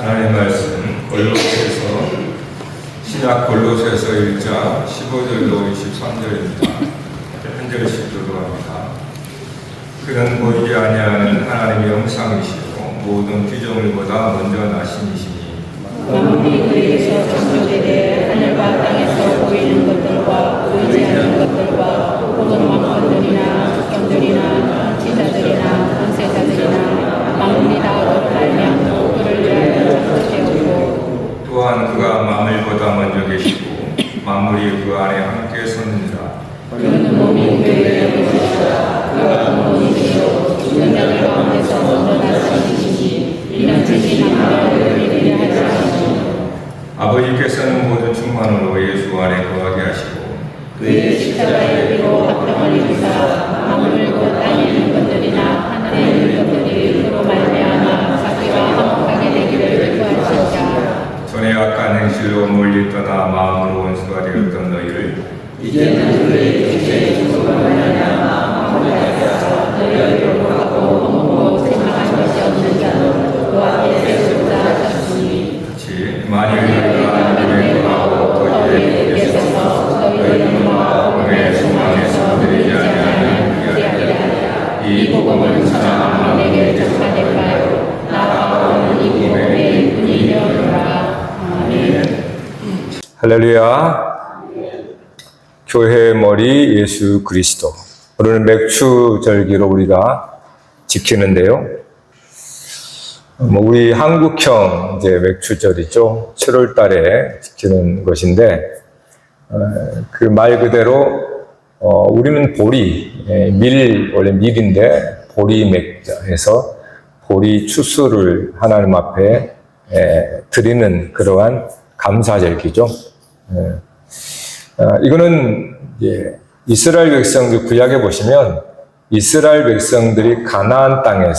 하나님의 말씀 골로새서 신약 골로새서 1장 15절로 23절입니다. 한 절씩 교도합니다. 그는 보이지 아니하는 하나님의 형상이시고 모든 피조물보다 먼저 나심이시니 만물이 그에게서 창조되되 하늘과 땅에서 보이는 것들과 보이지 않는 것들과 혹은 왕권들이나 국경들이나 지자들이나 권세자들이나 만물이 다 그로 말미암고 그를 위하여 창조되었고 또한 그가 만물보다 먼저 계시고 만물이 그 안에 함께 섰느니라. 그는 몸이 교회의 것이시라. 그가 근본이시요 죽은 자들 가운데서 먼저 나시니시니 이는 진리 만물을 이르게 하시니 아버지께서는 모든 충만으로 예수 안에 거하게 하시고 그의 십자가의 피로 합병을 이루사 만물 곧 땅에 있는 것들이나 하늘에 있는 것들이 그로 말미암아 자기와 화목하게 되기를 구하시자. 전에 악한 행실로 멀리 떠나 마음으로 원수가 되었던 너희를 이제는 그의 육체의 죽음을 말미암아 화목하게 하사 너희를 돌보고 허물고 생각한 것이 없는 자로 그 앞에 세우고자 하셨으니 같이 만일 너희가 하나님의 거하고 거기에 계셔서 너희의 영광과 복음의 소망에서 드리지 아니하는 이야기라. 이 복음을 전하면 내게 전파될까요? 나아가는 이 복음의 분이여라. 아멘. 할렐루야. 교회의 머리 예수 그리스도. 오늘은 맥추절기로 우리가 지키는데요. 우리 한국형 이제 맥추절이죠. 7월 달에 지키는 것인데, 그 말 그대로, 우리는 보리, 원래 밀인데, 보리 맥자 해서 보리 추수를 하나님 앞에 드리는 그러한 감사절기죠. 이거는 이스라엘 백성들 구약에 보시면 이스라엘 백성들이 가나안 땅에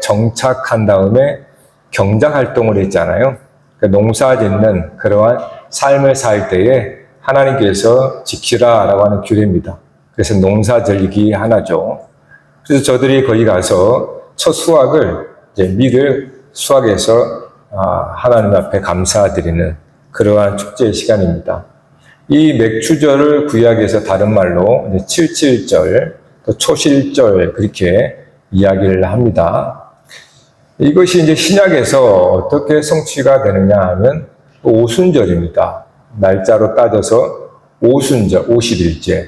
정착한 다음에 경작 활동을 했잖아요. 그러니까 농사 짓는 그러한 삶을 살 때에 하나님께서 지키라라고 하는 규례입니다. 그래서 농사절기 하나죠. 그래서 저들이 거기 가서 첫 수확을 밀을 수확해서 하나님 앞에 감사드리는 그러한 축제의 시간입니다. 이 맥추절을 구약에서 다른 말로 77절, 또 초실절 그렇게 이야기를 합니다. 이것이 이제 신약에서 어떻게 성취가 되느냐 하면 오순절입니다. 날짜로 따져서 오순절, 50일째.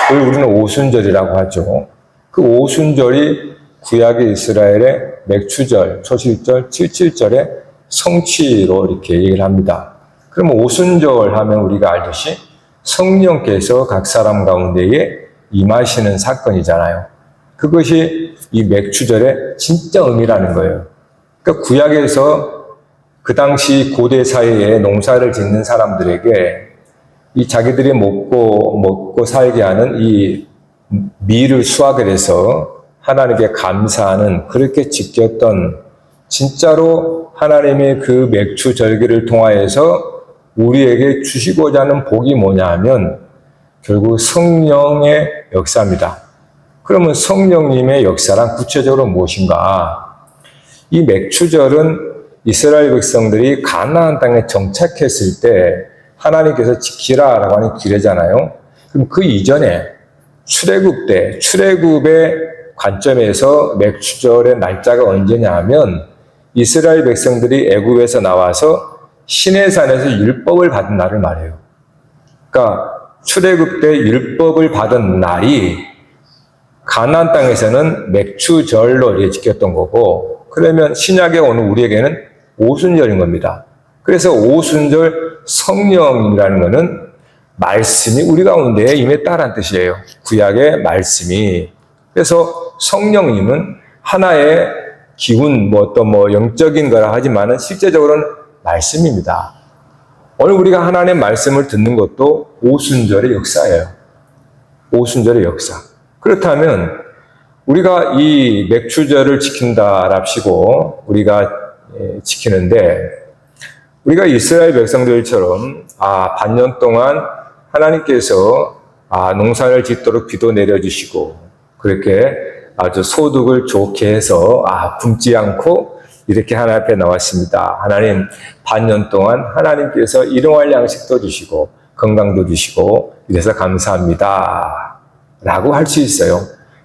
그걸 우리는 오순절이라고 하죠. 그 오순절이 구약의 이스라엘의 맥추절, 초실절, 77절의 성취로 이렇게 얘기를 합니다. 그러면 오순절 하면 우리가 알듯이 성령께서 각 사람 가운데에 임하시는 사건이잖아요. 그것이 이 맥추절의 진짜 의미라는 거예요. 그러니까 구약에서 그 당시 고대 사회에 농사를 짓는 사람들에게 이 자기들이 먹고 살게 하는 이 밀을 수확을 해서 하나님께 감사하는 그렇게 지켰던 진짜로 하나님의 그 맥추절기를 통하여서 우리에게 주시고자 하는 복이 뭐냐 하면 결국 성령의 역사입니다. 그러면 성령님의 역사란 구체적으로 무엇인가? 이 맥추절은 이스라엘 백성들이 가나안 땅에 정착했을 때 하나님께서 지키라라고 하는 규례잖아요. 그럼 그 이전에 출애굽의 관점에서 맥추절의 날짜가 언제냐 하면 이스라엘 백성들이 애굽에서 나와서 시내산에서 율법을 받은 날을 말해요. 그러니까 출애굽 때 율법을 받은 날이 가나안 땅에서는 맥추절로 이렇게 지켰던 거고, 그러면 신약에 오는 우리에게는 오순절인 겁니다. 그래서 오순절 성령이라는 것은 말씀이 우리 가운데에 임했다라는 뜻이에요. 구약의 말씀이. 그래서 성령님은 하나의 기운, 영적인 거라 하지만은 실제적으로는 말씀입니다. 오늘 우리가 하나님의 말씀을 듣는 것도 오순절의 역사예요. 오순절의 역사. 그렇다면 우리가 이 맥추절을 지킨다랍시고 우리가 지키는데 우리가 이스라엘 백성들처럼 반년 동안 하나님께서 농사를 짓도록 비도 내려주시고 그렇게 아주 소득을 좋게 해서 굶지 않고 이렇게 하나님 앞에 나왔습니다. 하나님, 반년 동안 하나님께서 일용할 양식도 주시고 건강도 주시고 이래서 감사합니다 라고 할 수 있어요.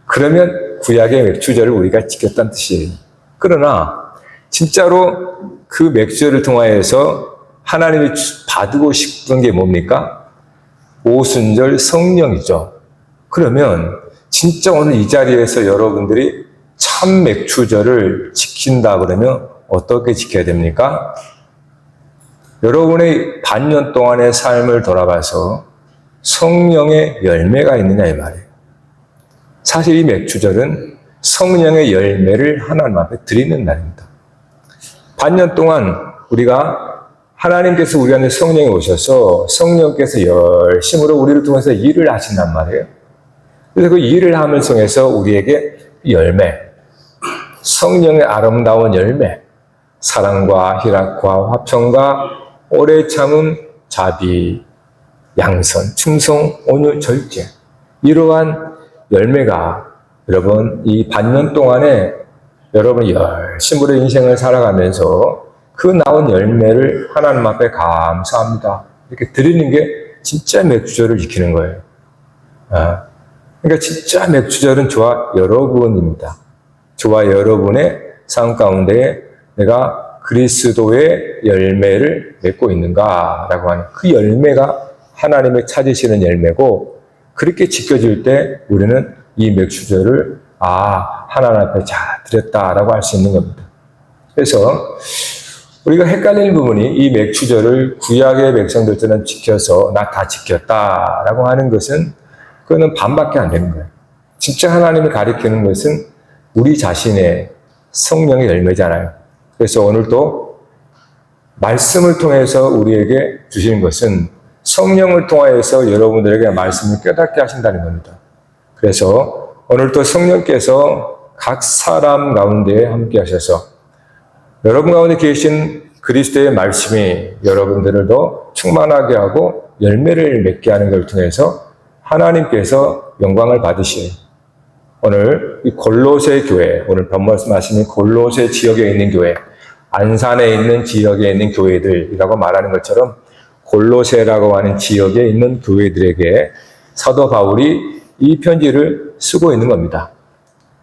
그러면 구약의 맥주절을 우리가 지켰다는 뜻이에요. 그러나 진짜로 그 맥주절을 통하여서 하나님이 받고 싶은 게 뭡니까? 오순절 성령이죠. 그러면 진짜 오늘 이 자리에서 여러분들이 참 맥주절을 지킨다 그러면 어떻게 지켜야 됩니까? 여러분의 반년 동안의 삶을 돌아봐서 성령의 열매가 있느냐 이 말이에요. 사실 이 맥주절은 성령의 열매를 하나님 앞에 드리는 날입니다. 반년 동안 우리가 하나님께서 우리 안에 성령이 오셔서 성령께서 열심으로 우리를 통해서 일을 하신단 말이에요. 그래서 그 일을 함을 통해서 우리에게 열매, 성령의 아름다운 열매, 사랑과 희락과 화평과 오래 참음, 자비, 양선, 충성, 온유, 절제, 이러한 열매가 여러분 이 반년 동안에 여러분 열심으로 인생을 살아가면서 그 나온 열매를 하나님 앞에 감사합니다 이렇게 드리는 게 진짜 맥주절을 지키는 거예요. 그러니까 진짜 맥주절은 저와 여러분입니다. 저와 여러분의 삶 가운데 내가 그리스도의 열매를 맺고 있는가라고 하는 그 열매가 하나님의 찾으시는 열매고, 그렇게 지켜질 때 우리는 이 맥주절을 하나님 앞에 잘 드렸다라고 할 수 있는 겁니다. 그래서 우리가 헷갈리는 부분이 이 맥주절을 구약의 백성들처럼 지켜서 나 다 지켰다라고 하는 것은 그거는 반밖에 안 되는 거예요. 진짜 하나님이 가리키는 것은 우리 자신의 성령의 열매잖아요. 그래서 오늘도 말씀을 통해서 우리에게 주시는 것은 성령을 통하여서 여러분들에게 말씀을 깨닫게 하신다는 겁니다. 그래서 오늘도 성령께서 각 사람 가운데 함께 하셔서 여러분 가운데 계신 그리스도의 말씀이 여러분들도 충만하게 하고 열매를 맺게 하는 걸 통해서 하나님께서 영광을 받으시는 오늘 이 골로새 교회, 오늘 말씀하시는 골로새 지역에 있는 교회, 안산에 있는 지역에 있는 교회들이라고 말하는 것처럼 골로새라고 하는 지역에 있는 교회들에게 사도 바울이 이 편지를 쓰고 있는 겁니다.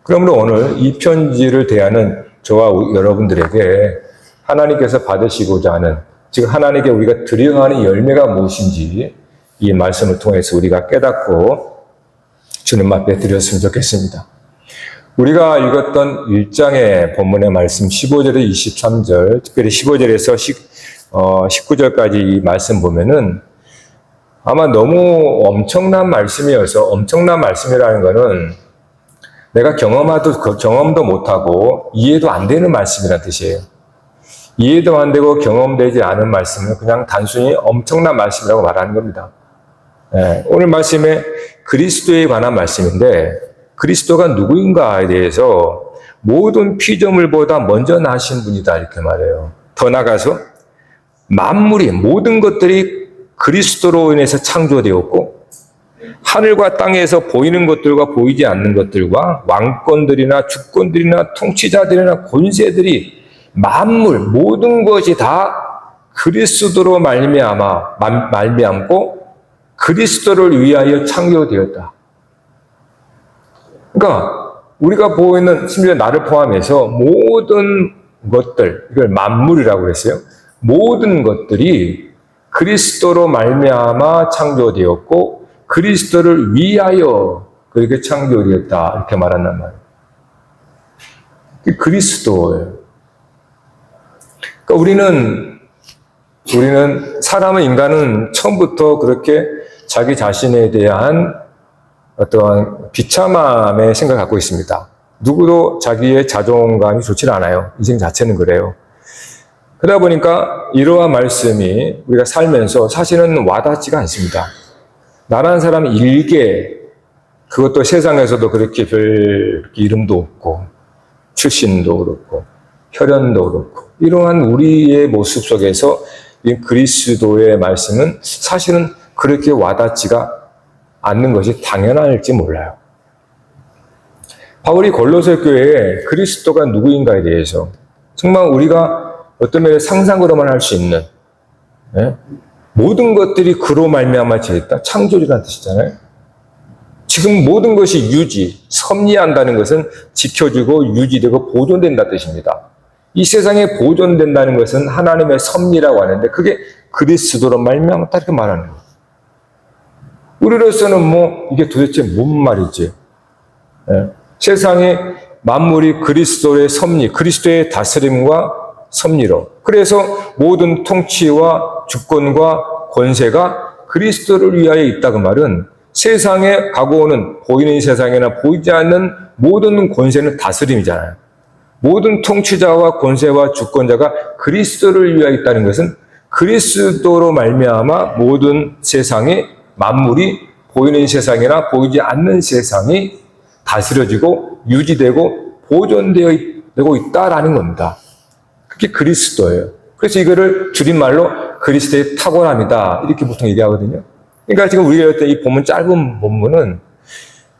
그러므로 오늘 이 편지를 대하는 저와 여러분들에게 하나님께서 받으시고자 하는, 즉 하나님께 우리가 드려야 하는 열매가 무엇인지 이 말씀을 통해서 우리가 깨닫고 주님 앞에 드렸으면 좋겠습니다. 우리가 읽었던 1장의 본문의 말씀 15절에서 23절, 특별히 15절에서 19절까지 이 말씀 보면은 아마 너무 엄청난 말씀이어서, 엄청난 말씀이라는 거는 내가 경험도 못하고 이해도 안 되는 말씀이라는 뜻이에요. 이해도 안 되고 경험되지 않은 말씀은 그냥 단순히 엄청난 말씀이라고 말하는 겁니다. 오늘 말씀에 그리스도에 관한 말씀인데, 그리스도가 누구인가에 대해서 모든 피조물보다 먼저 나신 분이다 이렇게 말해요. 더 나아가서 만물이, 모든 것들이 그리스도로 인해서 창조되었고, 하늘과 땅에서 보이는 것들과 보이지 않는 것들과 왕권들이나 주권들이나 통치자들이나 권세들이, 만물 모든 것이 다 그리스도로 말미암고 그리스도를 위하여 창조되었다. 그러니까 우리가 보고 있는, 심지어 나를 포함해서 모든 것들, 이걸 만물이라고 그랬어요. 모든 것들이 그리스도로 말미암아 창조되었고 그리스도를 위하여 그렇게 창조되었다 이렇게 말한단 말이에요. 그리스도예요. 그러니까 우리는 인간은 처음부터 그렇게 자기 자신에 대한 어떠한 비참함의 생각을 갖고 있습니다. 누구도 자기의 자존감이 좋지 않아요. 인생 자체는 그래요. 그러다 보니까 이러한 말씀이 우리가 살면서 사실은 와닿지가 않습니다. 나라는 사람이 일개, 그것도 세상에서도 그렇게 별 이름도 없고 출신도 그렇고 혈연도 그렇고, 이러한 우리의 모습 속에서 이 그리스도의 말씀은 사실은 그렇게 와닿지가 않는 것이 당연할지 몰라요. 바울이 골로새 교회에 그리스도가 누구인가에 대해서 정말 우리가 어떤 면에 상상으로만 할 수 있는, 예? 모든 것들이 그로 말미암아 지었다. 창조주라는 뜻이잖아요. 지금 모든 것이 유지, 섭리한다는 것은 지켜주고 유지되고 보존된다는 뜻입니다. 이 세상에 보존된다는 것은 하나님의 섭리라고 하는데 그게 그리스도로 말미암았다 이렇게 말하는 거예요. 우리로서는 이게 도대체 뭔 말이지? 예? 세상에 만물이 그리스도의 섭리, 그리스도의 다스림과 섭리로. 그래서 모든 통치와 주권과 권세가 그리스도를 위하여 있다 그 말은 세상에 가고 오는 보이는 세상이나 보이지 않는 모든 권세는 다스림이잖아요. 모든 통치자와 권세와 주권자가 그리스도를 위하여 있다는 것은 그리스도로 말미암아 모든 세상이 만물이 보이는 세상이나 보이지 않는 세상이 다스려지고 유지되고 보존되고 있다라는 겁니다. 그게 그리스도예요. 그래서 이거를 줄임말로 그리스도의 탁월함이다 이렇게 보통 얘기하거든요. 그러니까 지금 우리가 했던 이 본문 짧은 본문은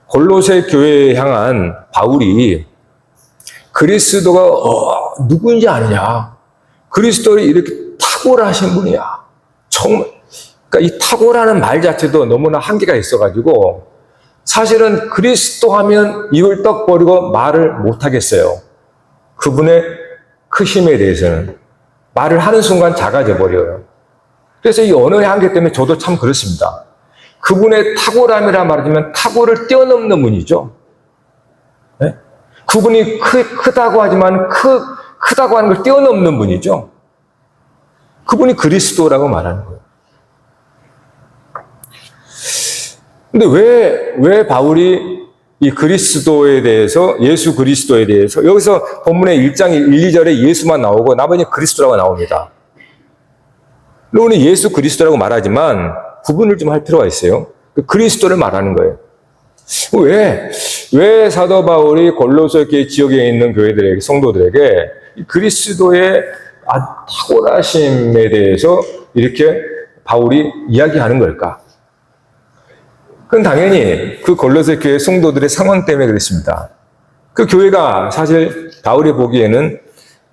골로새 교회에 향한 바울이 그리스도가 누구인지 아느냐? 그리스도를 이렇게 탁월하신 분이야. 정말. 그러니까 이 탁월하는 말 자체도 너무나 한계가 있어가지고 사실은 그리스도 하면 입을 떡 버리고 말을 못하겠어요. 그분의 크심에 대해서는 말을 하는 순간 작아져 버려요. 그래서 이 언어의 한계 때문에 저도 참 그렇습니다. 그분의 탁월함이라 말하자면 탁월을 뛰어넘는 분이죠. 네? 그분이 크다고 하지만 크다고 하는 걸 뛰어넘는 분이죠. 그분이 그리스도라고 말하는 거예요. 근데 왜 바울이 이 그리스도에 대해서, 예수 그리스도에 대해서, 여기서 본문의 1장 1, 2절에 예수만 나오고 나머지 그리스도라고 나옵니다. 오늘 예수 그리스도라고 말하지만 구분을 좀 할 필요가 있어요. 그리스도를 말하는 거예요. 왜 사도 바울이 골로새 지역에 있는 교회들에게, 성도들에게 그리스도의 탁월하심에 대해서 이렇게 바울이 이야기하는 걸까? 그건 당연히 그 골로새 교회 성도들의 상황 때문에 그렇습니다. 그 교회가 사실 바울이 보기에는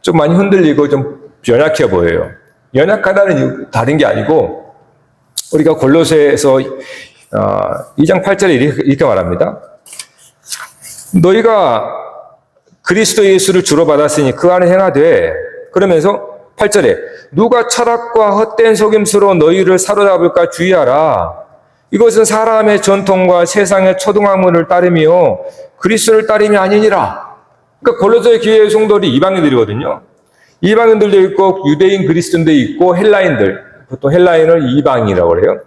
좀 많이 흔들리고 좀 연약해 보여요. 연약하다는 이유 다른 게 아니고 우리가 골로새에서 2장 8절에 이렇게 말합니다. 너희가 그리스도 예수를 주로 받았으니 그 안에 행하되, 그러면서 8절에 누가 철학과 헛된 속임수로 너희를 사로잡을까 주의하라. 이것은 사람의 전통과 세상의 초등학문을 따르며 그리스도를 따름이 아니니라. 그러니까 골로새 교회 성도들이 이방인들이거든요. 이방인들도 있고 유대인 그리스도인도 있고 헬라인들, 보통 헬라인을 이방인이라고 그래요.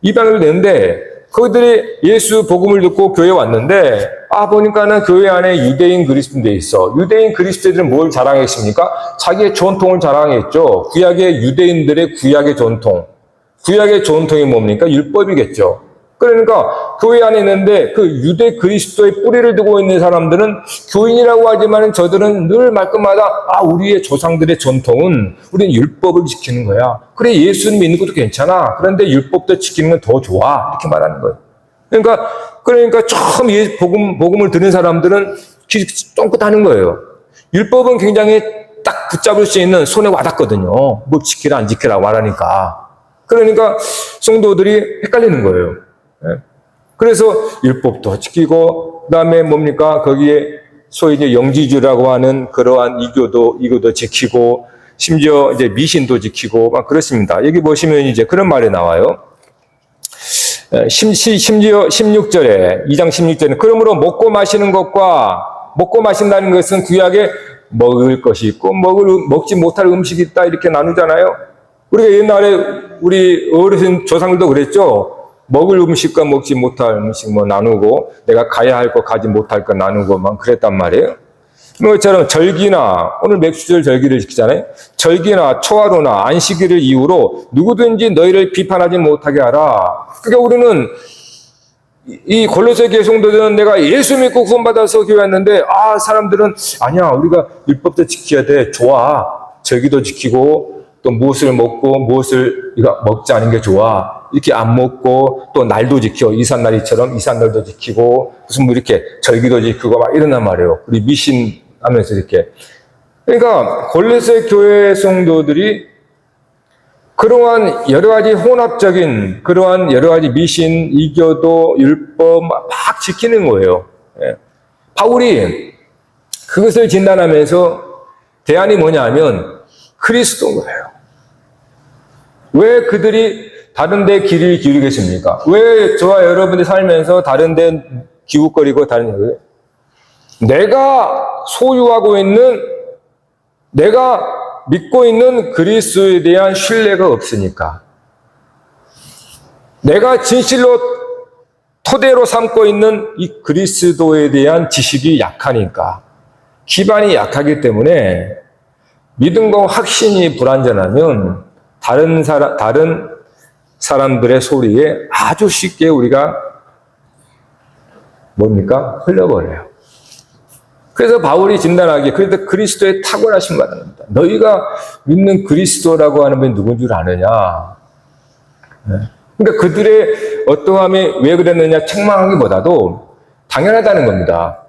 이방인들도 있는데 그들이 예수 복음을 듣고 교회에 왔는데 보니까는 교회 안에 유대인 그리스도인도 있어. 유대인 그리스도인들은 뭘 자랑했습니까? 자기의 전통을 자랑했죠. 구약의 유대인들의 구약의 전통. 구약의 전통이 뭡니까? 율법이겠죠. 그러니까 교회 안에 있는데 그 유대 그리스도의 뿌리를 두고 있는 사람들은 교인이라고 하지만 저들은 늘 말끝마다 우리의 조상들의 전통은 우리는 율법을 지키는 거야. 그래 예수님 믿는 것도 괜찮아. 그런데 율법도 지키는 건 더 좋아. 이렇게 말하는 거예요. 그러니까 처음 복음을 들은 사람들은 똥긋하는 거예요. 율법은 굉장히 딱 붙잡을 수 있는 손에 와닿거든요. 뭐 지키라 안 지키라 말하니까. 그러니까 성도들이 헷갈리는 거예요. 그래서 율법도 지키고 그다음에 뭡니까? 거기에 소위 이제 영지주라고 하는 그러한 이교도 지키고 심지어 이제 미신도 지키고 막 그렇습니다. 여기 보시면 이제 그런 말이 나와요. 심지어 16절에 2장 16절에 그러므로 먹고 마시는 것과 먹고 마신다는 것은 구약에 먹을 것이 있고 먹지 못할 음식이 있다 이렇게 나누잖아요. 우리가 옛날에 우리 어르신 조상들도 그랬죠. 먹을 음식과 먹지 못할 음식 나누고 내가 가야 할 거 가지 못할 거 나누고 막 그랬단 말이에요. 그것처럼 절기나 오늘 맥주절 절기를 지키잖아요. 절기나 초하루나 안식일을 이유로 누구든지 너희를 비판하지 못하게 하라. 그러니까 우리는 이 골로새 교회 성도들은 내가 예수 믿고 구원받아서 교회 왔는데 사람들은 아니야 우리가 율법도 지켜야 돼. 좋아. 절기도 지키고 또 무엇을 먹고 무엇을 먹지 않은 게 좋아. 이렇게 안 먹고 또 날도 지켜. 이산날이처럼 이산날도 지키고 무슨 이렇게 절기도 지키고 막 이런단 말이에요. 우리 미신 하면서 이렇게. 그러니까 골로새 교회 성도들이 그러한 여러 가지 혼합적인 그러한 여러 가지 미신, 이교도, 율법 막 지키는 거예요. 바울이 그것을 진단하면서 대안이 뭐냐면 그리스도인 거예요. 왜 그들이 다른 데 길을 기울이겠습니까? 왜 저와 여러분이 살면서 다른 데 기웃거리고 다른 데 내가 소유하고 있는 내가 믿고 있는 그리스도에 대한 신뢰가 없으니까 내가 진실로 토대로 삼고 있는 이 그리스도에 대한 지식이 약하니까 기반이 약하기 때문에 믿음과 확신이 불완전하면 다른 사람들의 소리에 아주 쉽게 우리가 뭡니까? 흘려버려요. 그래서 바울이 진단하기에 그래도 그리스도의 탁월하신 바라는 겁니다. 너희가 믿는 그리스도라고 하는 분이 누군 줄 아느냐? 그러니까 그들의 어떠함이 왜 그랬느냐 책망하기보다도 당연하다는 겁니다.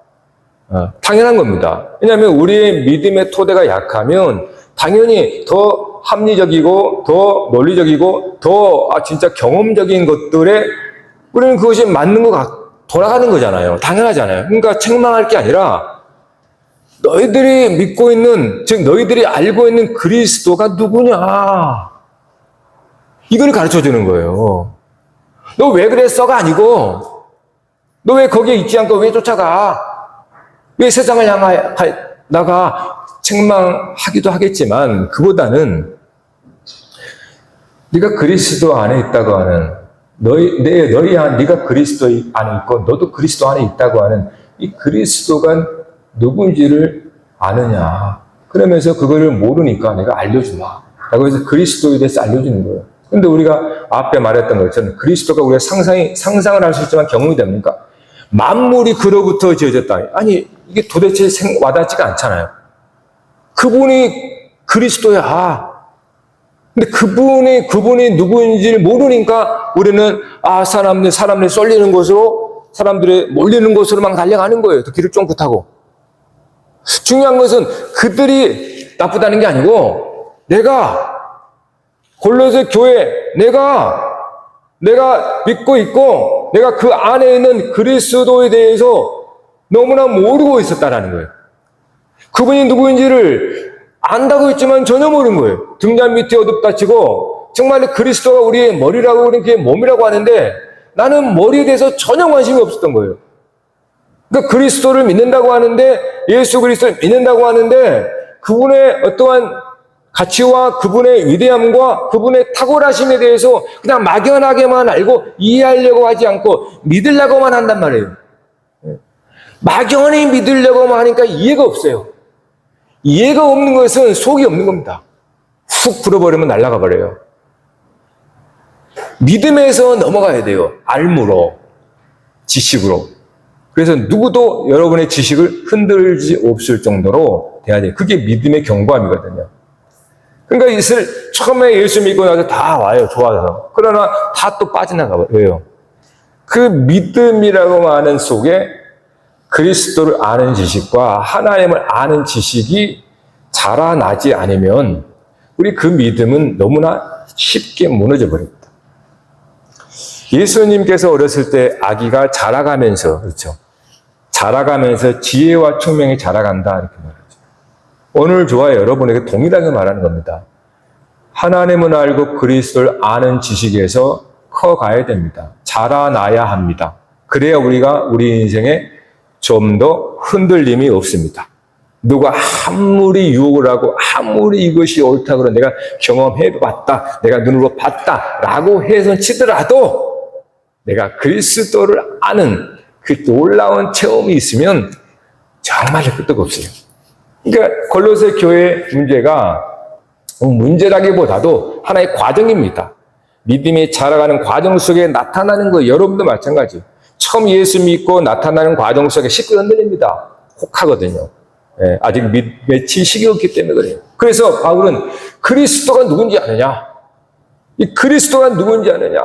당연한 겁니다. 왜냐하면 우리의 믿음의 토대가 약하면 당연히 더 합리적이고 더 논리적이고 더 진짜 경험적인 것들에 우리는 그것이 맞는 돌아가는 거잖아요. 당연하잖아요. 그러니까 책망할 게 아니라 너희들이 믿고 있는, 즉 너희들이 알고 있는 그리스도가 누구냐? 이걸 가르쳐 주는 거예요. 너 왜 그랬어가 아니고 너 왜 거기에 있지 않고 왜 쫓아가? 왜 세상을 향하다가 책망하기도 하겠지만 그보다는 네가 그리스도 안에 있다고 하는 네가 그리스도 안에 있고 너도 그리스도 안에 있다고 하는 이 그리스도가 누군지를 아느냐. 그러면서 그거를 모르니까 내가 알려주마. 라고 해서 그리스도에 대해서 알려주는 거예요. 근데 우리가 앞에 말했던 것처럼 그리스도가 우리가 상상을 할 수 있지만 경험이 됩니까? 만물이 그로부터 지어졌다. 아니, 이게 도대체 와닿지가 않잖아요. 그분이 그리스도야. 근데 그분이 누구인지를 모르니까 우리는 사람들이 쏠리는 곳으로, 사람들이 몰리는 곳으로만 달려가는 거예요. 또 길을 쫑긋하고. 중요한 것은 그들이 나쁘다는 게 아니고 내가 골로새 교회 내가 믿고 있고 내가 그 안에 있는 그리스도에 대해서 너무나 모르고 있었다라는 거예요. 그분이 누구인지를 안다고 했지만 전혀 모르는 거예요. 등잔 밑에 어둡다 치고 정말 그리스도가 우리의 머리라고 그렇게 몸이라고 하는데 나는 머리에 대해서 전혀 관심이 없었던 거예요. 그러니까 그리스도를 믿는다고 하는데 예수 그리스도를 믿는다고 하는데 그분의 어떠한 가치와 그분의 위대함과 그분의 탁월하심에 대해서 그냥 막연하게만 알고 이해하려고 하지 않고 믿으려고만 한단 말이에요. 막연히 믿으려고만 하니까 이해가 없어요. 이해가 없는 것은 속이 없는 겁니다. 훅 불어버리면 날아가 버려요. 믿음에서 넘어가야 돼요. 알무로, 지식으로. 그래서 누구도 여러분의 지식을 흔들지 없을 정도로 돼야 돼요. 그게 믿음의 견고함이거든요. 그러니까 이슬 처음에 예수 믿고 나서 다 와요. 좋아서. 그러나 다 또 빠져나가 버려요. 그 믿음이라고 하는 속에 그리스도를 아는 지식과 하나님을 아는 지식이 자라나지 않으면 우리 그 믿음은 너무나 쉽게 무너져 버립니다. 예수님께서 어렸을 때 아기가 자라가면서 그렇죠. 자라가면서 지혜와 총명이 자라간다 이렇게 말하죠. 오늘 저와 여러분에게 동일하게 말하는 겁니다. 하나님을 알고 그리스도를 아는 지식에서 커가야 됩니다. 자라나야 합니다. 그래야 우리가 우리 인생에 좀 더 흔들림이 없습니다. 누가 아무리 유혹을 하고 아무리 이것이 옳다 그러 내가 경험해봤다, 내가 눈으로 봤다라고 해서 치더라도 내가 그리스도를 아는 그 놀라운 체험이 있으면 정말 끄떡 없어요. 그러니까 골로새 교회의 문제라기보다도 하나의 과정입니다. 믿음이 자라가는 과정 속에 나타나는 거 여러분도 마찬가지. 처음 예수 믿고 나타나는 과정 속에 쉽게 흔들립니다. 혹하거든요. 아직 믿음의 지식이 없기 때문에 그래요. 그래서 바울은 그리스도가 누군지 아느냐? 이 그리스도가 누군지 아느냐?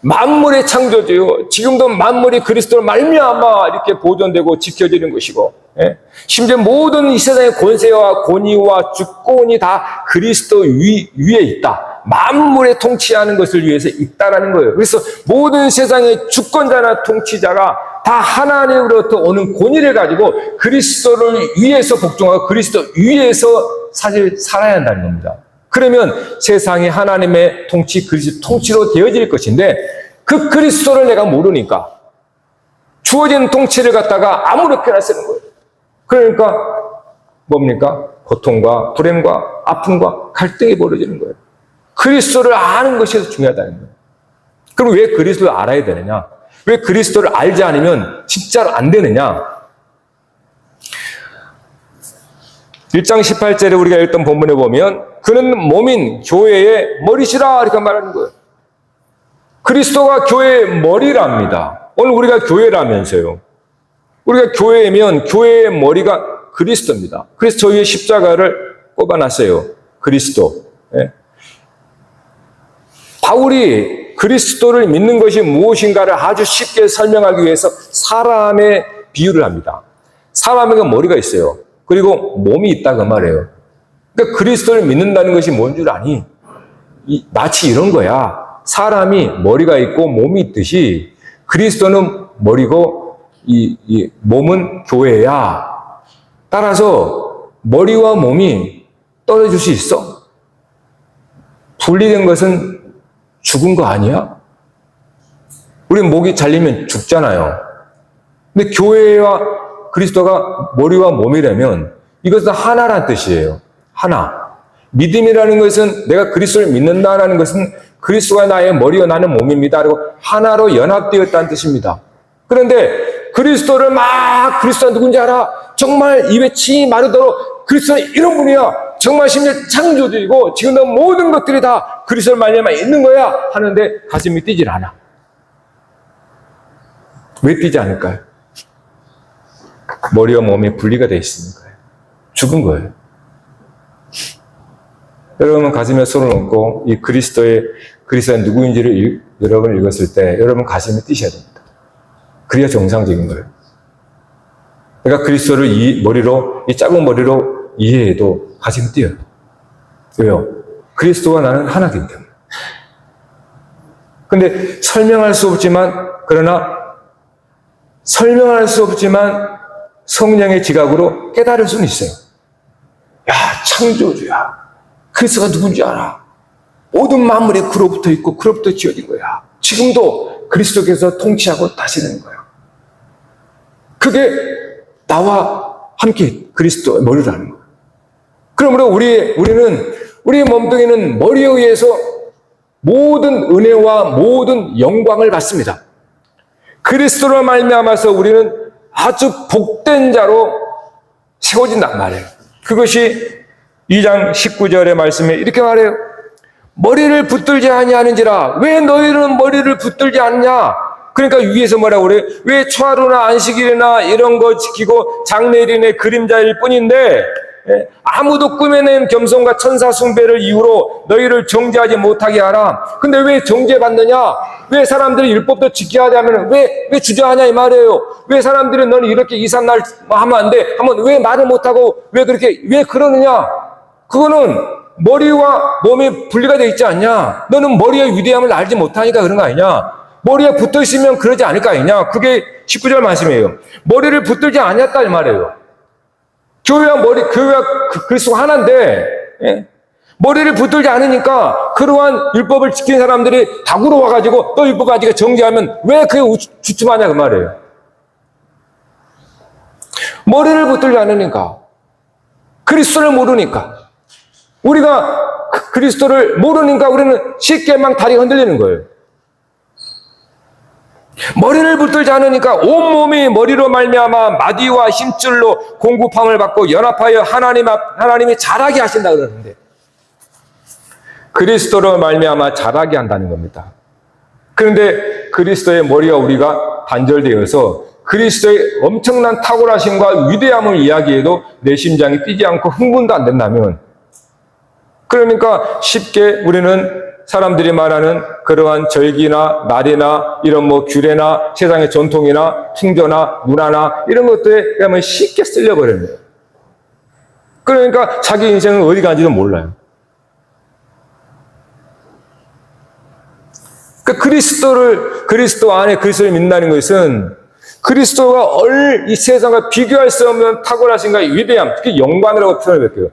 만물의 창조주요. 지금도 만물이 그리스도로 말미암아 이렇게 보존되고 지켜지는 것이고, 심지어 모든 이 세상의 권세와 권위와 주권이 다 그리스도 위에 있다. 만물의 통치하는 것을 위해서 있다라는 거예요. 그래서 모든 세상의 주권자나 통치자가 다 하나님으로부터 오는 권위를 가지고 그리스도를 위해서 복종하고 그리스도 위에서 사실 살아야 한다는 겁니다. 그러면 세상이 하나님의 통치, 그리스도 통치로 되어질 것인데 그 그리스도를 내가 모르니까 주어진 통치를 갖다가 아무렇게나 쓰는 거예요. 그러니까 뭡니까? 고통과 불행과 아픔과 갈등이 벌어지는 거예요. 그리스도를 아는 것이 중요하다는 거예요. 그럼 왜 그리스도를 알아야 되느냐? 왜 그리스도를 알지 않으면 진짜로 안 되느냐? 1장 18절에 우리가 읽던 본문에 보면 그는 몸인 교회의 머리시라 이렇게 말하는 거예요. 그리스도가 교회의 머리랍니다. 오늘 우리가 교회라면서요. 우리가 교회면 교회의 머리가 그리스도입니다. 그래서 저희의 십자가를 꼽아놨어요. 그리스도. 바울이 그리스도를 믿는 것이 무엇인가를 아주 쉽게 설명하기 위해서 사람의 비유를 합니다. 사람에게 머리가 있어요. 그리고 몸이 있다 그 말이에요. 그러니까 그리스도를 믿는다는 것이 뭔 줄 아니? 마치 이런 거야. 사람이 머리가 있고 몸이 있듯이 그리스도는 머리고 이 몸은 교회야. 따라서 머리와 몸이 떨어질 수 있어? 분리된 것은 죽은 거 아니야? 우리 목이 잘리면 죽잖아요. 근데 교회와 그리스도가 머리와 몸이라면 이것은 하나란 뜻이에요. 하나. 믿음이라는 것은 내가 그리스도를 믿는다라는 것은 그리스도가 나의 머리와 나는 몸입니다. 그리고 하나로 연합되었다는 뜻입니다. 그런데 그리스도를 막 그리스도가 누군지 알아? 정말 입에 침이 마르도록 그리스도는 이런 분이야. 정말 심지어 창조주이고 지금도 모든 것들이 다 그리스도를 말미암아 있는 거야 하는데 가슴이 뛰질 않아. 왜 뛰지 않을까요? 머리와 몸이 분리가 되어 있으니까요. 죽은 거예요. 여러분 가슴에 손을 얹고 이 그리스도가 누구인지를 여러분 읽었을 때 여러분 가슴이 뛰셔야 됩니다. 그래야 정상적인 거예요. 내가 그리스도를 이 작은 머리로 이해해도 가슴이 뛰어요. 왜요? 그리스도와 나는 하나이기 때문에. 근데 설명할 수 없지만 성령의 지각으로 깨달을 수는 있어요. 야, 창조주야. 그리스도가 누군지 알아. 모든 만물이 그로부터 있고 그로부터 지어진 거야. 지금도 그리스도께서 통치하고 다스리는 거야. 그게 나와 함께 그리스도의 머리를 하는 거야. 그러므로 우리의 몸뚱이는 머리에 의해서 모든 은혜와 모든 영광을 받습니다. 그리스도로 말미암아서 우리는 아주 복된 자로 세워진단 말이에요. 그것이 2장 19절의 말씀에 이렇게 말해요. 머리를 붙들지 아니하는지라. 왜 너희는 머리를 붙들지 않냐? 그러니까 위에서 뭐라고 그래요? 왜 초하루나 안식일이나 이런 거 지키고 장례일의 그림자일 뿐인데 아무도 꾸며낸 겸손과 천사 숭배를 이유로 너희를 정죄하지 못하게 하라. 근데 왜 정죄받느냐? 왜 사람들이 율법도 지켜야 하면 왜 주저하냐 이 말이에요. 왜 사람들이 너는 이렇게 이삿날 하면 안 돼? 하면 왜 말을 못하고 왜 그러느냐? 그거는 머리와 몸이 분리가 되어 있지 않냐? 너는 머리의 위대함을 알지 못하니까 그런 거 아니냐? 머리에 붙어 있으면 그러지 않을 거 아니냐? 그게 19절 말씀이에요. 머리를 붙들지 않았다 이 말이에요. 교회와 그리스도가 하나인데 머리를 붙들지 않으니까 그러한 율법을 지키는 사람들이 다구러 와가지고 또 율법 가지고 정죄하면 왜 그게 주춤하냐 그 말이에요. 머리를 붙들지 않으니까 그리스도를 모르니까 우리가 그리스도를 모르니까 우리는 쉽게 막 다리가 흔들리는 거예요. 머리를 붙들지 않으니까 온몸이 머리로 말미암아 마디와 힘줄로 공급함을 받고 연합하여 하나님이 자라게 하신다 그러는데 그리스도로 말미암아 자라게 한다는 겁니다. 그런데 그리스도의 머리와 우리가 단절되어서 그리스도의 엄청난 탁월하심과 위대함을 이야기해도 내 심장이 뛰지 않고 흥분도 안 된다면 그러니까 쉽게 우리는 사람들이 말하는 그러한 절기나 날이나 이런 뭐 규례나 세상의 전통이나 풍조나 문화나 이런 것들에 그냥 쉽게 쓸려버리는 거예요. 그러니까 자기 인생은 어디 가는지도 몰라요. 그러니까 그리스도 안에 그리스도를 믿는다는 것은 그리스도가 이 세상과 비교할 수 없는 탁월하신가 위대함, 특히 영광이라고 표현을 할게요.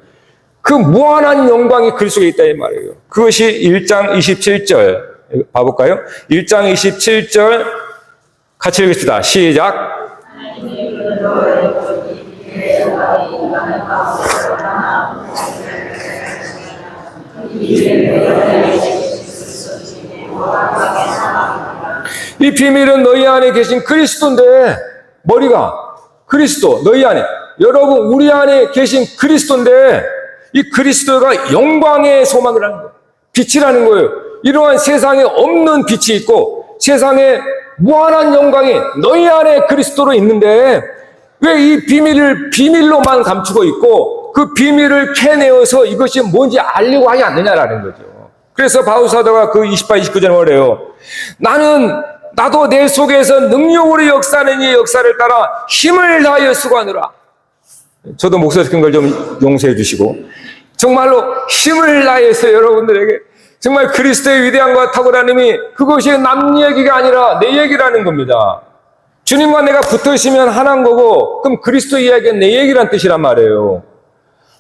그 무한한 영광이 그리스도에 있다 이 말이에요. 그것이 1장 27절 봐볼까요? 1장 27절 같이 읽읍시다. 시작. 이 비밀은 너희 안에 계신 그리스도인데, 머리가 그리스도, 너희 안에, 여러분 우리 안에 계신 그리스도인데 이 그리스도가 영광의 소망이라는 거예요. 빛이라는 거예요. 이러한 세상에 없는 빛이 있고 세상에 무한한 영광이 너희 안에 그리스도로 있는데 왜 이 비밀을 비밀로만 감추고 있고 그 비밀을 캐내어서 이것이 뭔지 알려고 하지 않느냐라는 거죠. 그래서 바울 사도가 그 28, 29절에 뭐래요? 나도 내 속에서 능력으로 역사하는 이 역사를 따라 힘을 다하여 수고하느라. 저도 목소리 큰 걸 좀 용서해 주시고 정말로 힘을 다해서 여러분들에게 정말 그리스도의 위대함과 탁월함이 그것이 남 얘기가 아니라 내 얘기라는 겁니다. 주님과 내가 붙어 있으면 하나인 거고 그럼 그리스도 이야기는 내 얘기란 뜻이란 말이에요.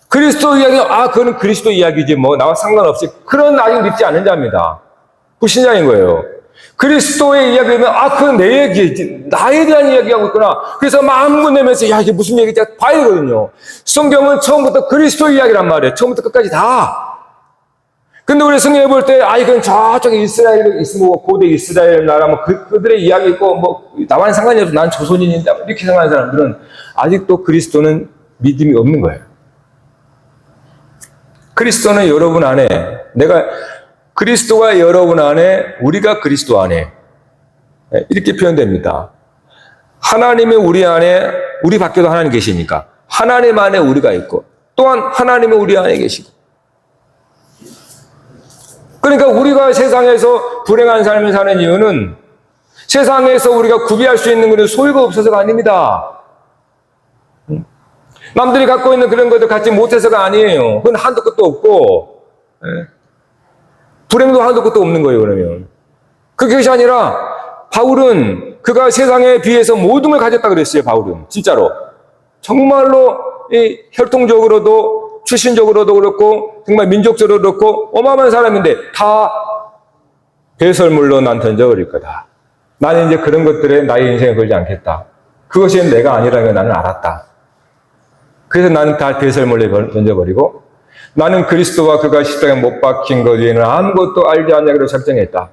그리스도 이야기는 그건 그리스도 이야기지 뭐 나와 상관없이 그런 아직 믿지 않는 자입니다. 불신자인 거예요. 그리스도의 이야기는 그건 내 얘기지 나에 대한 이야기하고 있구나. 그래서 마음고 내면서 이게 무슨 얘기인지 봐야 되거든요. 성경은 처음부터 그리스도 이야기란 말이에요. 처음부터 끝까지 다. 근데 우리 성경에 볼 때 이건 저쪽에 이스라엘 있으면 고대 이스라엘 나라 뭐 그들의 이야기 있고 뭐 나와는 상관이 없어. 난 조선인인데 이렇게 생각하는 사람들은 아직도 그리스도는 믿음이 없는 거예요. 그리스도는 여러분 안에 그리스도가 여러분 안에 우리가 그리스도 안에 이렇게 표현됩니다. 하나님이 우리 안에 우리 밖에도 하나님 계시니까 하나님 안에 우리가 있고 또한 하나님이 우리 안에 계시고 그러니까 우리가 세상에서 불행한 삶을 사는 이유는 세상에서 우리가 구비할 수 있는 것은 소유가 없어서가 아닙니다. 남들이 갖고 있는 그런 것들 갖지 못해서가 아니에요. 그건 한도 끝도 없고 불행도 한도 끝도 없는 거예요. 그러면 그것이 아니라 바울은 그가 세상에 비해서 모든 걸 가졌다 그랬어요. 바울은 진짜로 정말로 이 혈통적으로도 출신적으로도 그렇고 정말 민족적으로도 그렇고 어마어마한 사람인데 다 배설물로 난 던져버릴 거다. 나는 이제 그런 것들에 나의 인생을 걸지 않겠다. 그것이 내가 아니라는 걸 나는 알았다. 그래서 나는 다 배설물로 던져버리고 나는 그리스도와 그가 십자가에 못 박힌 것 외에는 아무것도 알지 않냐고 작정했다.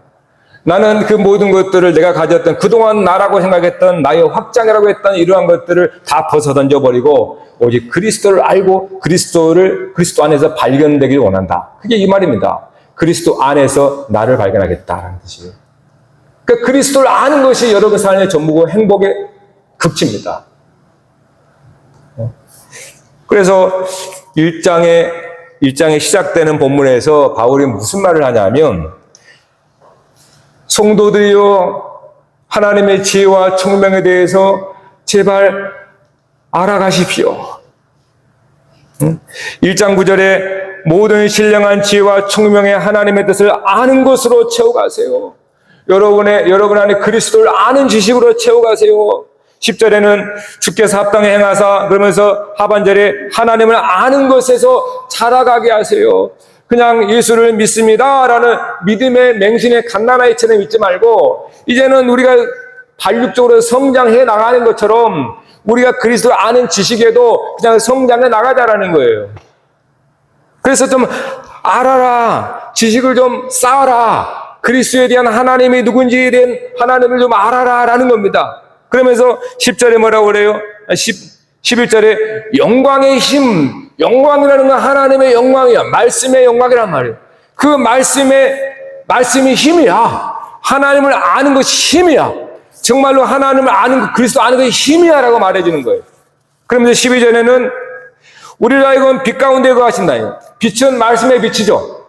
나는 그 모든 것들을 내가 가졌던 그동안 나라고 생각했던 나의 확장이라고 했던 이러한 것들을 다 벗어 던져버리고 오직 그리스도를 알고 그리스도 안에서 발견되기를 원한다. 그게 이 말입니다. 그리스도 안에서 나를 발견하겠다라는 뜻이에요. 그러니까 그리스도를 아는 것이 여러분 삶의 전부고 행복의 극치입니다. 그래서 1장에 시작되는 본문에서 바울이 무슨 말을 하냐면 성도들이여 하나님의 지혜와 총명에 대해서 제발 알아가십시오. 1장 9절에 모든 신령한 지혜와 총명의 하나님의 뜻을 아는 것으로 채워가세요. 여러분 안에 그리스도를 아는 지식으로 채워가세요. 10절에는 주께서 합당히 행하사 그러면서 하반절에 하나님을 아는 것에서 자라가게 하세요. 그냥 예수를 믿습니다라는 믿음의 맹신의 갓난아이처럼 믿지 말고 이제는 우리가 발육적으로 성장해 나가는 것처럼 우리가 그리스도를 아는 지식에도 그냥 성장해 나가자라는 거예요. 그래서 좀 알아라. 지식을 좀 쌓아라. 그리스도에 대한 하나님이 누군지에 대한 하나님을 좀 알아라라는 겁니다. 그러면서 10절에 뭐라고 그래요? 11절에 영광의 힘, 영광이라는 건 하나님의 영광이야. 말씀의 영광이란 말이에요. 그 말씀이 힘이야. 하나님을 아는 것이 힘이야. 정말로 하나님을 아는 것, 그리스도 아는 것이 힘이야 라고 말해주는 거예요. 그러면서 12절에는 우리를 하여금 빛 가운데 거하신다. 빛은 말씀의 빛이죠.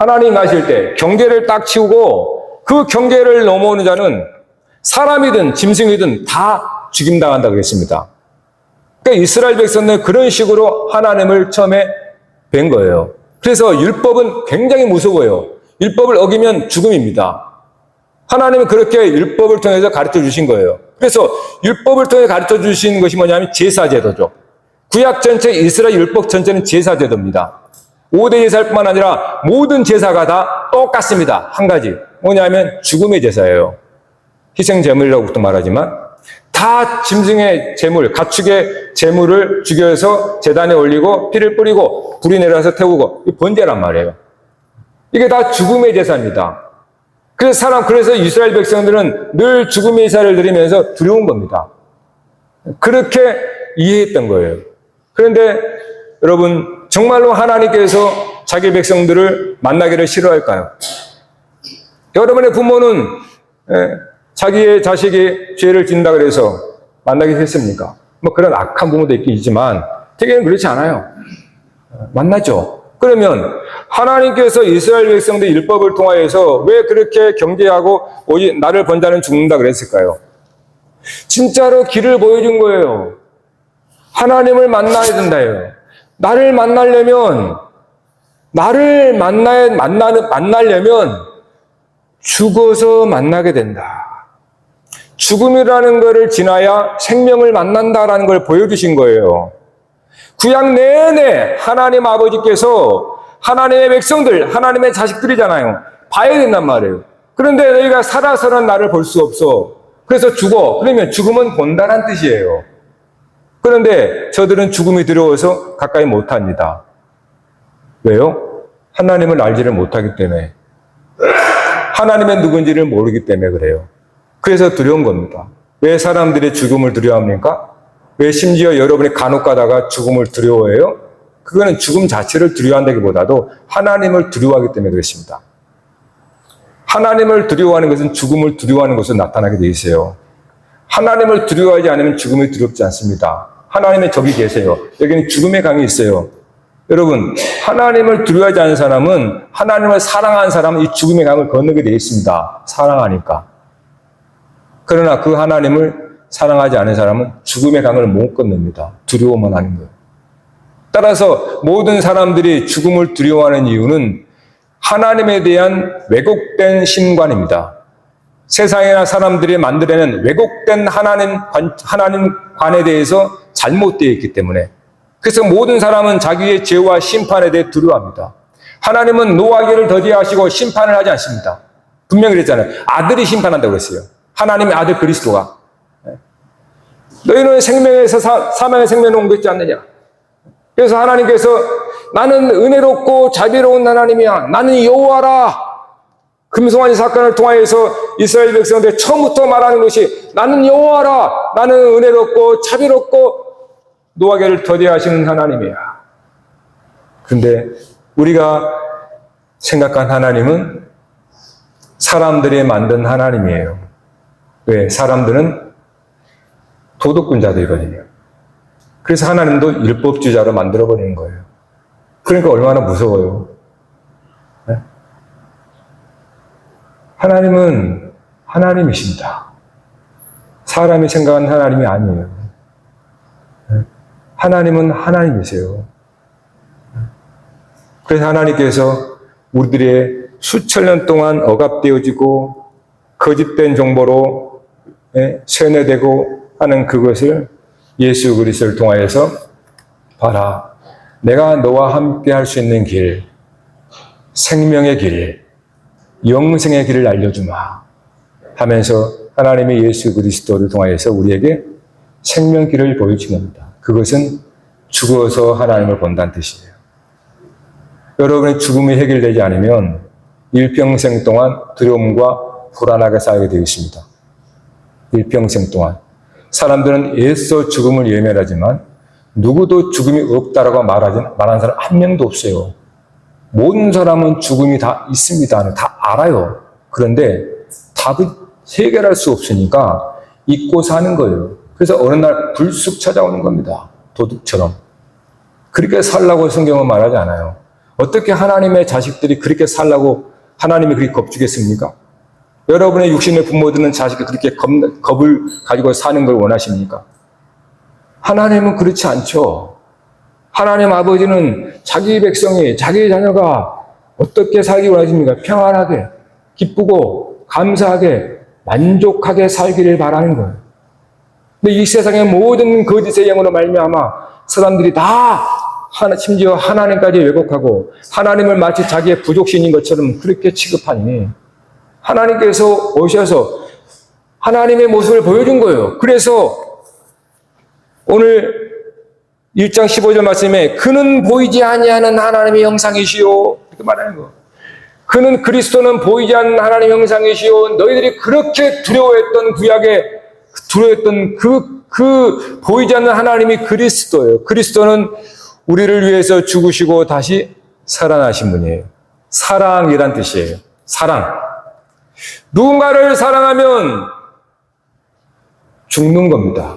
하나님 나실 때 경계를 딱 치우고 그 경계를 넘어오는 자는 사람이든 짐승이든 다 죽임당한다고 했습니다. 그러니까 이스라엘 백성은 그런 식으로 하나님을 처음에 뵌 거예요. 그래서 율법은 굉장히 무서워요. 율법을 어기면 죽음입니다. 하나님은 그렇게 율법을 통해서 가르쳐 주신 거예요. 그래서 율법을 통해 가르쳐 주신 것이 뭐냐면 제사제도죠. 구약 전체 이스라엘 율법 전체는 제사제도입니다. 5대 제사일 뿐만 아니라 모든 제사가 다 똑같습니다. 한 가지. 뭐냐면 죽음의 제사예요. 희생제물이라고도 말하지만 다 짐승의 제물, 가축의 제물을 죽여서 제단에 올리고 피를 뿌리고 불이 내려서 태우고 번제란 말이에요. 이게 다 죽음의 제사입니다. 그래서 이스라엘 백성들은 늘 죽음의 제사를 드리면서 두려운 겁니다. 그렇게 이해했던 거예요. 그런데 여러분, 정말로 하나님께서 자기 백성들을 만나기를 싫어할까요? 여러분의 부모는 자기의 자식이 죄를 짓는다 그래서 만나기 싫습니까? 뭐 그런 악한 부모도 있긴 있지만 대개는 그렇지 않아요. 만나죠. 그러면 하나님께서 이스라엘 백성들 율법을 통하여서 왜 그렇게 경계하고 오직 나를 본 자는 죽는다 그랬을까요? 진짜로 길을 보여준 거예요. 하나님을 만나야 된다요. 나를 만나려면 죽어서 만나게 된다. 죽음이라는 것을 지나야 생명을 만난다라는 걸 보여주신 거예요. 구약 내내 하나님 아버지께서 하나님의 백성들, 하나님의 자식들이잖아요. 봐야 된단 말이에요. 그런데 너희가 살아서는 나를 볼 수 없어. 그래서 죽어. 그러면 죽음은 본다란 뜻이에요. 그런데 저들은 죽음이 두려워서 가까이 못합니다. 왜요? 하나님을 알지를 못하기 때문에. 하나님의 누군지를 모르기 때문에 그래요. 그래서 두려운 겁니다. 왜 사람들이 죽음을 두려워합니까? 왜 심지어 여러분이 간혹 가다가 죽음을 두려워해요? 그거는 죽음 자체를 두려워한다기보다도 하나님을 두려워하기 때문에 그렇습니다. 하나님을 두려워하는 것은 죽음을 두려워하는 것으로 나타나게 되어 있어요. 하나님을 두려워하지 않으면 죽음이 두렵지 않습니다. 하나님의 적이 계세요. 여기는 죽음의 강이 있어요. 여러분, 하나님을 두려워하지 않는 사람은, 하나님을 사랑하는 사람은 이 죽음의 강을 건너게 되어 있습니다. 사랑하니까. 그러나 그 하나님을 사랑하지 않은 사람은 죽음의 강을 못 건넙니다. 두려워만 하는 거예요. 따라서 모든 사람들이 죽음을 두려워하는 이유는 하나님에 대한 왜곡된 신관입니다. 세상이나 사람들이 만들어낸 왜곡된 하나님관에 대해서 잘못되어 있기 때문에. 그래서 모든 사람은 자기의 죄와 심판에 대해 두려워합니다. 하나님은 노하기를 더디하시고 심판을 하지 않습니다. 분명히 그랬잖아요. 아들이 심판한다고 그랬어요. 하나님의 아들 그리스도가. 너희는 생명에서 사망의 생명을 옮겼지 않느냐. 그래서 하나님께서 나는 은혜롭고 자비로운 하나님이야. 나는 여호와라. 금송아지 사건을 통하여서 이스라엘 백성들 처음부터 말하는 것이 나는 여호와라. 나는 은혜롭고 자비롭고 노하기를 더디하시는 하나님이야. 그런데 우리가 생각한 하나님은 사람들이 만든 하나님이에요. 왜? 사람들은 도덕군자들이거든요. 그래서 하나님도 율법주의자로 만들어버리는 거예요. 그러니까 얼마나 무서워요. 네? 하나님은 하나님이십니다. 사람이 생각한 하나님이 아니에요. 네? 하나님은 하나님이세요. 그래서 하나님께서 우리들의 수천 년 동안 억압되어지고 거짓된 정보로 세뇌되고 하는 그것을 예수 그리스도를 통하여서 봐라. 내가 너와 함께 할 수 있는 길, 생명의 길, 영생의 길을 알려주마 하면서 하나님의 예수 그리스도를 통하여서 우리에게 생명길을 보여주신 겁니다. 그것은 죽어서 하나님을 본다는 뜻이에요. 여러분의 죽음이 해결되지 않으면 일평생 동안 두려움과 불안하게 살게 되어 있습니다. 일평생 동안. 사람들은 애써 죽음을 예면하지만 누구도 죽음이 없다라고 말하는 사람 한 명도 없어요. 모든 사람은 죽음이 다 있습니다. 다 알아요. 그런데 답을 해결할 수 없으니까 잊고 사는 거예요. 그래서 어느 날 불쑥 찾아오는 겁니다. 도둑처럼. 그렇게 살라고 성경은 말하지 않아요. 어떻게 하나님의 자식들이 그렇게 살라고 하나님이 그렇게 겁주겠습니까? 여러분의 육신의 부모들은 자식이 그렇게 겁을 가지고 사는 걸 원하십니까? 하나님은 그렇지 않죠. 하나님 아버지는 자기 백성이, 자기 자녀가 어떻게 살기 원하십니까? 평안하게, 기쁘고, 감사하게, 만족하게 살기를 바라는 거예요. 근데 이 세상의 모든 거짓의 영으로 말미암아 사람들이 다 심지어 하나님까지 왜곡하고 하나님을 마치 자기의 부족신인 것처럼 그렇게 취급하니 하나님께서 오셔서 하나님의 모습을 보여준 거예요. 그래서 오늘 1장 15절 말씀에 그는 보이지 아니하는 하나님의 형상이시오 이렇게 말하는 거예요. 그는 그리스도는 보이지 않는 하나님의 형상이시오. 너희들이 그렇게 두려워했던 구약에 두려워했던 그 보이지 않는 하나님이 그리스도예요. 그리스도는 우리를 위해서 죽으시고 다시 살아나신 분이에요. 사랑이란 뜻이에요. 사랑. 누군가를 사랑하면 죽는 겁니다.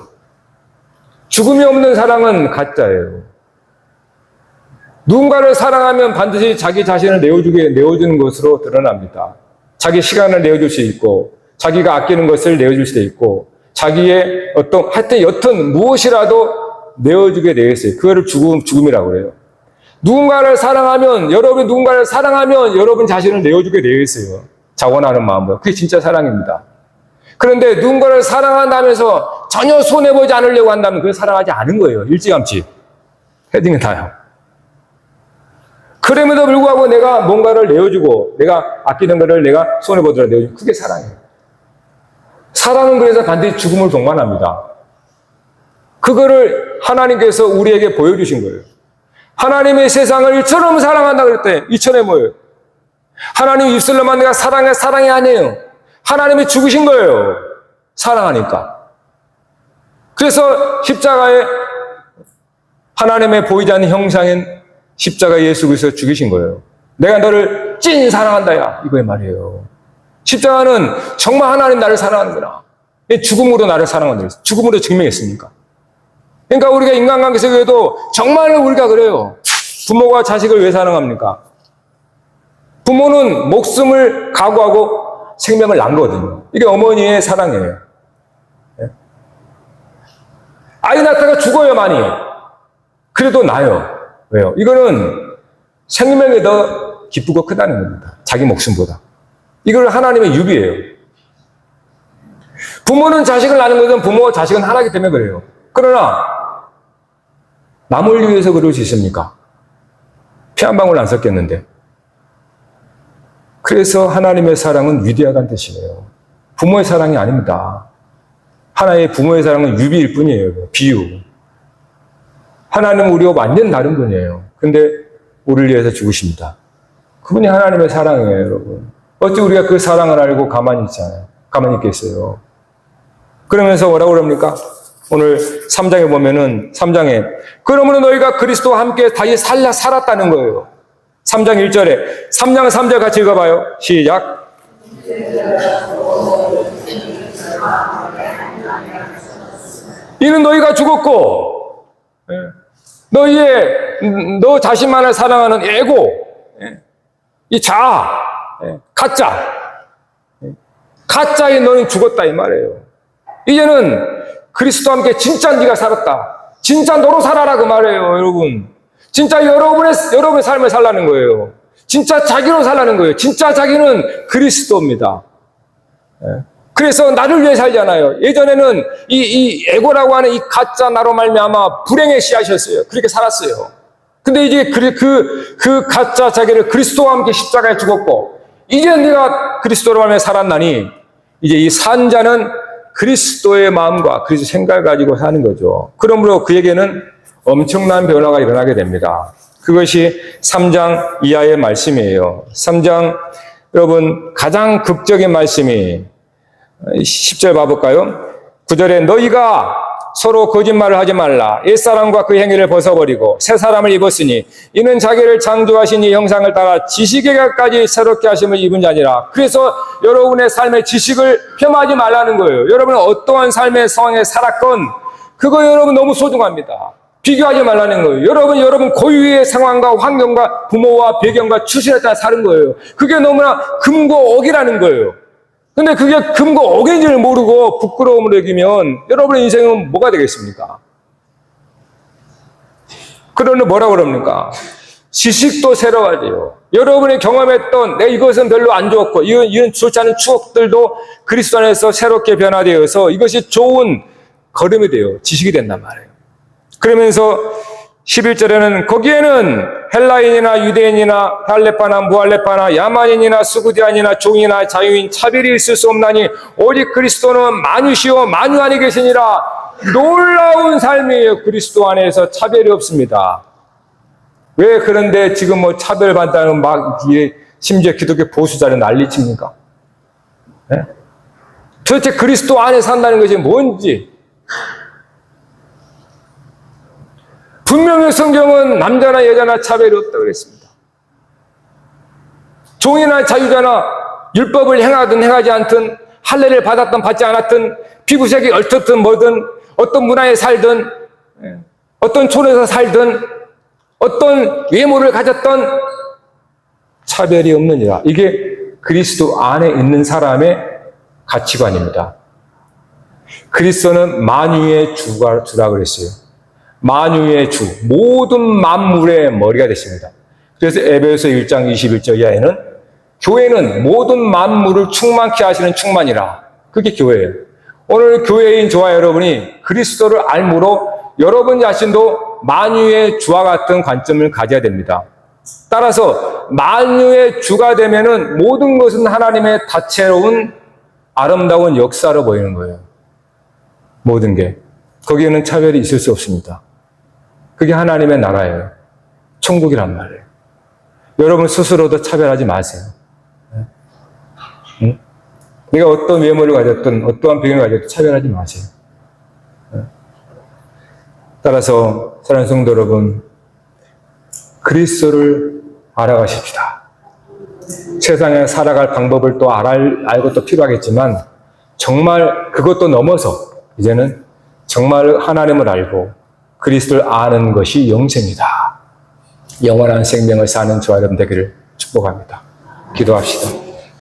죽음이 없는 사랑은 가짜예요. 누군가를 사랑하면 반드시 자기 자신을 내어주는 것으로 드러납니다. 자기 시간을 내어줄 수 있고, 자기가 아끼는 것을 내어줄 수도 있고, 자기의 하여튼 여튼 무엇이라도 내어주게 되어 있어요. 그거를 죽음이라고 그래요. 여러분이 누군가를 사랑하면 여러분 자신을 내어주게 되어 있어요. 자원하는 마음으로. 그게 진짜 사랑입니다. 그런데 누군가를 사랑한다면서 전혀 손해보지 않으려고 한다면 그걸 사랑하지 않은 거예요. 일찌감치. 헤딩은 다요. 그럼에도 불구하고 내가 뭔가를 내어주고 내가 아끼는 것을 내가 손해보더라도 내어주고 그게 사랑이에요. 사랑은 그래서 반드시 죽음을 동반합니다. 그거를 하나님께서 우리에게 보여주신 거예요. 하나님의 세상을 이처럼 사랑한다 그랬대. 이천에 뭐예요? 하나님 입술로만 내가 사랑이 아니에요. 하나님이 죽으신 거예요. 사랑하니까. 그래서 십자가에 하나님의 보이지 않는 형상인 십자가 예수 그리스도 죽이신 거예요. 내가 너를 찐 사랑한다야. 이거의 말이에요. 십자가는 정말 하나님 나를 사랑하는구나. 죽음으로 나를 사랑한다. 죽음으로 증명했으니까. 그러니까 우리가 인간관계 속에도 정말 우리가 그래요. 부모가 자식을 왜 사랑합니까? 부모는 목숨을 각오하고 생명을 낳거든요. 이게 어머니의 사랑이에요. 아이 낳다가 죽어요, 많이. 그래도 나요. 왜요? 이거는 생명이 더 기쁘고 크다는 겁니다. 자기 목숨보다. 이걸 하나님의 유비예요. 부모는 자식을 낳는 것은 부모와 자식은 하나이기 때문에 그래요. 그러나 남을 위해서 그럴 수 있습니까? 피 한 방울 안 섞였는데. 그래서 하나님의 사랑은 위대하다는 뜻이에요. 부모의 사랑이 아닙니다. 하나의 부모의 사랑은 유비일 뿐이에요. 비유. 하나님은 우리와 완전 다른 분이에요. 근데 우리를 위해서 죽으십니다. 그분이 하나님의 사랑이에요, 여러분. 어찌 우리가 그 사랑을 알고 가만히 있잖아요. 가만히 있겠어요. 그러면서 뭐라고 그럽니까? 오늘 3장에 보면은 3장에 그러므로 너희가 그리스도와 함께 다시 살았다는 거예요. 3장 1절에 3장 3절 같이 읽어봐요. 시작. 이는 너희가 죽었고 너 자신만을 사랑하는 에고 이 자아 가짜인 너는 죽었다 이 말이에요. 이제는 그리스도와 함께 진짜 네가 살았다. 진짜 너로 살아라 그 말이에요, 여러분. 진짜 여러분의 삶을 살라는 거예요. 진짜 자기로 살라는 거예요. 진짜 자기는 그리스도입니다. 그래서 나를 위해 살잖아요. 예전에는 이 에고라고 하는 이 가짜 나로 말미암아 불행의 씨앗이었어요. 그렇게 살았어요. 근데 이제 그 가짜 자기를 그리스도와 함께 십자가에 죽었고, 이제 네가 그리스도로 말미암아 살았나니, 이제 이 산자는 그리스도의 마음과 그리스도 생각을 가지고 사는 거죠. 그러므로 그에게는 엄청난 변화가 일어나게 됩니다. 그것이 3장 이하의 말씀이에요. 3장 여러분 가장 극적인 말씀이 10절 봐볼까요? 9절에 너희가 서로 거짓말을 하지 말라. 옛사람과 그 행위를 벗어버리고 새 사람을 입었으니 이는 자기를 창조하신 이 형상을 따라 지식에까지 새롭게 하심을 입은 자니라. 그래서 여러분의 삶의 지식을 폄하하지 말라는 거예요. 여러분은 어떠한 삶의 상황에 살았건 그거 여러분 너무 소중합니다. 비교하지 말라는 거예요. 여러분 고유의 상황과 환경과 부모와 배경과 출신에 따라 사는 거예요. 그게 너무나 금고 억이라는 거예요. 근데 그게 금고 억인지를 모르고 부끄러움을 여기면 여러분의 인생은 뭐가 되겠습니까? 그러면 뭐라고 그럽니까? 지식도 새로워져요. 여러분이 경험했던 이것은 별로 안 좋았고 이런 좋지 않은 추억들도 그리스도 안에서 새롭게 변화되어서 이것이 좋은 걸음이 돼요. 지식이 된단 말이에요. 그러면서 11절에는 거기에는 헬라인이나 유대인이나 할레파나 무할레파나 야만인이나 수구디안이나 종이나 자유인 차별이 있을 수 없나니 오직 그리스도는 만유시요 만유 안에 계시니라. 놀라운 삶이에요. 그리스도 안에서 차별이 없습니다. 왜 그런데 지금 뭐 차별받다는 막 심지어 기독교 보수자를 난리칩니까? 네? 도대체 그리스도 안에 산다는 것이 뭔지. 분명히 성경은 남자나 여자나 차별이 없다고 그랬습니다. 종이나 자유자나 율법을 행하든 행하지 않든 할례를 받았든 받지 않았든 피부색이 어떻든 뭐든 어떤 문화에 살든 어떤 촌에서 살든 어떤 외모를 가졌던 차별이 없느니라. 이게 그리스도 안에 있는 사람의 가치관입니다. 그리스도는 만유의 주라 그랬어요. 만유의 주, 모든 만물의 머리가 되십니다. 그래서 에베소서 1장 21절 이하에는 교회는 모든 만물을 충만케 하시는 충만이라. 그게 교회예요. 오늘 교회인 저와 여러분이 그리스도를 알므로 여러분 자신도 만유의 주와 같은 관점을 가져야 됩니다. 따라서 만유의 주가 되면은 모든 것은 하나님의 다채로운 아름다운 역사로 보이는 거예요. 모든 게. 거기에는 차별이 있을 수 없습니다. 그게 하나님의 나라예요. 천국이란 말이에요. 여러분 스스로도 차별하지 마세요. 응? 내가 어떤 외모를 가졌든 어떠한 배경을 가졌든 차별하지 마세요. 따라서 사랑하는 성도 여러분, 그리스도를 알아가십시다. 세상에 살아갈 방법을 또 알고 또 필요하겠지만 정말 그것도 넘어서 이제는 정말 하나님을 알고 그리스도를 아는 것이 영생이다. 영원한 생명을 사는 저와 여러분 되기를 축복합니다. 기도합시다.